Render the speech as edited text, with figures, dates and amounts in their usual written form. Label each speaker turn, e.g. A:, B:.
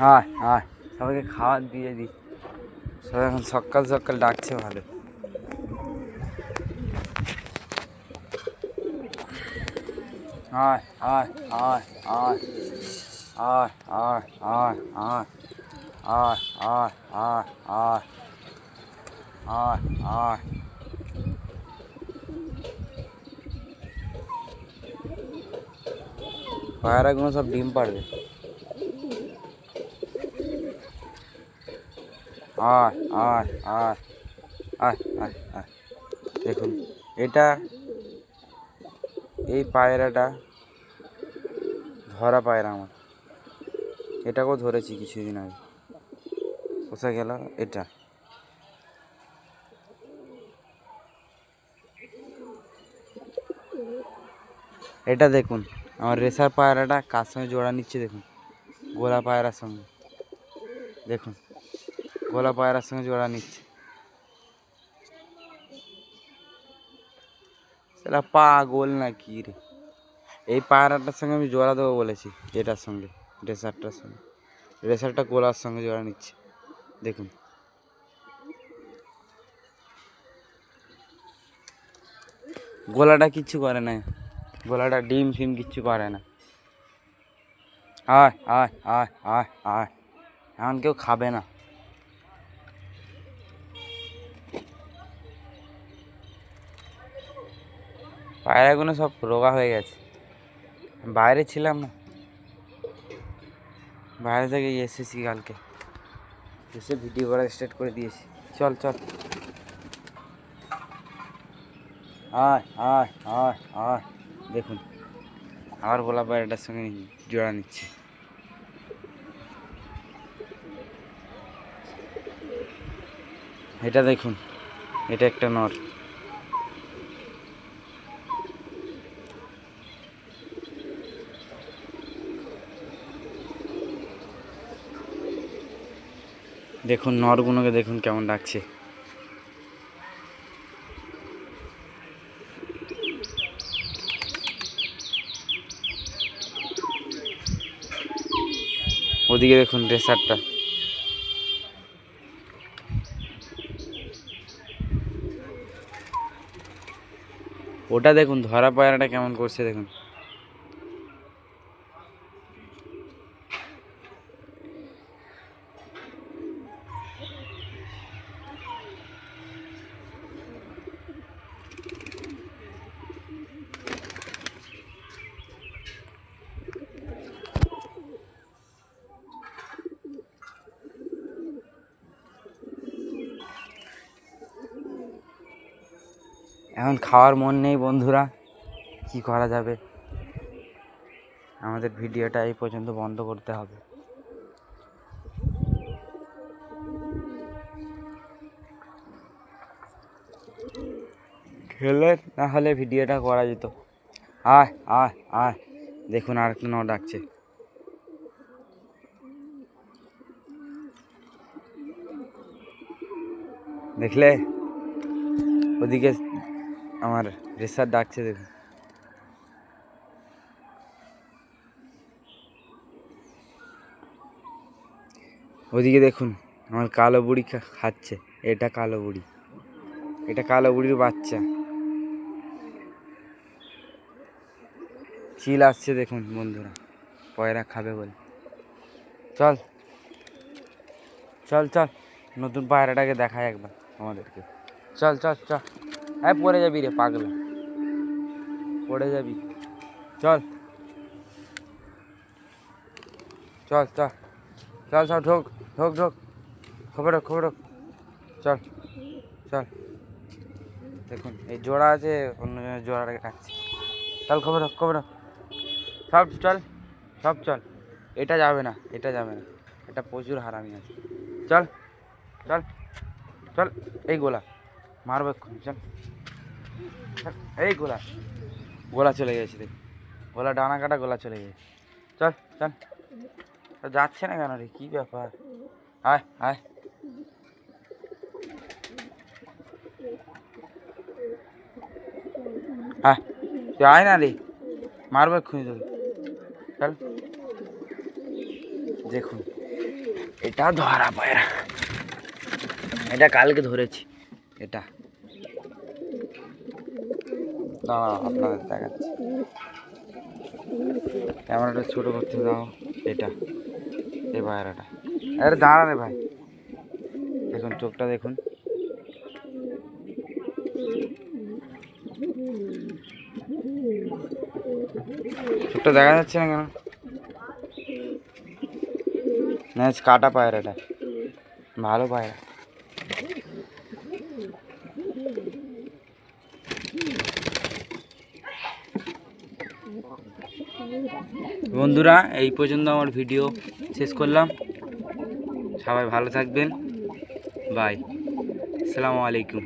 A: আয় আয়, সবাইকে খাবার দিয়ে দিই। সবাই এখন সকাল সকাল ডাকছে ভালো। আয় আয় আয় আয় আয় আয় আয় আয় আয় আয় আয় আয় আয় আয়। পায়রাগুলো সব ডিম পাড়বে। আয় আয় আয় আয় আয় আয়। দেখুন এটা, এই পায়রাটা ধরা পায়রা আমার, এটাকেও ধরেছি কিছুদিন আগে। কোথায় গেল এটা? এটা দেখুন আমার রেসার পায়রাটা কার সঙ্গে জোড়া নিচ্ছে দেখুন, গোলা পায়রার সঙ্গে। দেখুন গোলা পায়রার সঙ্গে জোড়া নিচ্ছে। সেটা পাগল না কি রে? এই পায়রাটার সঙ্গে আমি জোড়া দেবো বলেছি, এটার সঙ্গে, রেসারটার সঙ্গে। রেসারটা গোলার সঙ্গে জোড়া নিচ্ছে দেখুন। গোলাটা কিচ্ছু করে না, গোলাটা ডিম ফিম কিচ্ছু করে না। আয় আয় আয় আয় আয়, এখন কেউ খাবে না। পায়রাগুলো সব রোগা হয়ে গেছে। বাইরে ছিলাম না, বাইরে থেকে এসেছি কালকে, এসে ভিডিও করা স্টার্ট করে দিয়েছি। চল চল, আয় আয় আয় আয়। দেখুন আবার গোলা পায়রাটার সঙ্গে জোড়া নিচ্ছে। এটা দেখুন, এটা একটা নর। দেখুন নরগুলোকে দেখুন কেমন ডাকছে। ওদিকে দেখুন রেসারটা, ওটা দেখুন ধরা পায়রাটা কেমন করছে দেখুন। এখন খাওয়ার মন নেই বন্ধুরা, কি করা যাবে? আমাদের ভিডিওটা এই পর্যন্ত বন্ধ করতে হবে। খেলে না হলে ভিডিওটা করা যেত। আয় আয় আয়, দেখুন আর একটা নর ডাকছে। দেখলে ওদিকে আমার রেসার ডাকছে দেখুন। ওদিকে দেখুন আমার কালো বুড়ি খাচ্ছে, এটা কালো বুড়ি, এটা কালো বুড়ির বাচ্চা। চিল আসছে দেখুন বন্ধুরা, পয়রা খাবে বলে। চল চল চল, নতুন পায়রাটাকে দেখায় একবার আমাদেরকে। চল চল চল, হ্যাঁ পড়ে যাবি রে পাগলা, পড়ে যাবি। চল চল চল চল চল, ঢোক ঢোক ঢোক, খবর ঢোক খবর ঢোক, চল চল। দেখুন এই জোড়া আছে, অন্য জোড়াটাকে ডাকছে। চল খবর ঢোক খবর ঢোক, সব চল সব চল। এটা যাবে না, এটা যাবে না, এটা প্রচুর হারামি আছে। চল চল চল, এই গোলা মারবো এক্ষুনি, চল চল। এই গোলা, গোলা চলে গেছে দেখ, গোলা ডানা কাটা, গোলা চলে গেছে। চল চল, যাচ্ছে না কেন রে, কী ব্যাপার? আয় আয়, আয় তুই আয় না রে, মারবো এক্ষুনি তোকে। চল। দেখুন এটা ধরা পায়রা, এটা কালকে ধরেছি। এটা আপনাদের দেখাচ্ছি, ক্যামেরাটা ছোটো করতে দাও। এটা এই পায়রাটা, আরে দাঁড়া রে ভাই, দেখুন চোখটা দেখুন। চোখটা দেখা যাচ্ছে না কেন? না কাটা পায়রাটা, ভালো পায়রা। বন্ধুরা এই পর্যন্ত আমার ভিডিও শেষ করলাম। সবাই ভালো থাকবেন, বাই, আসসালামু আলাইকুম।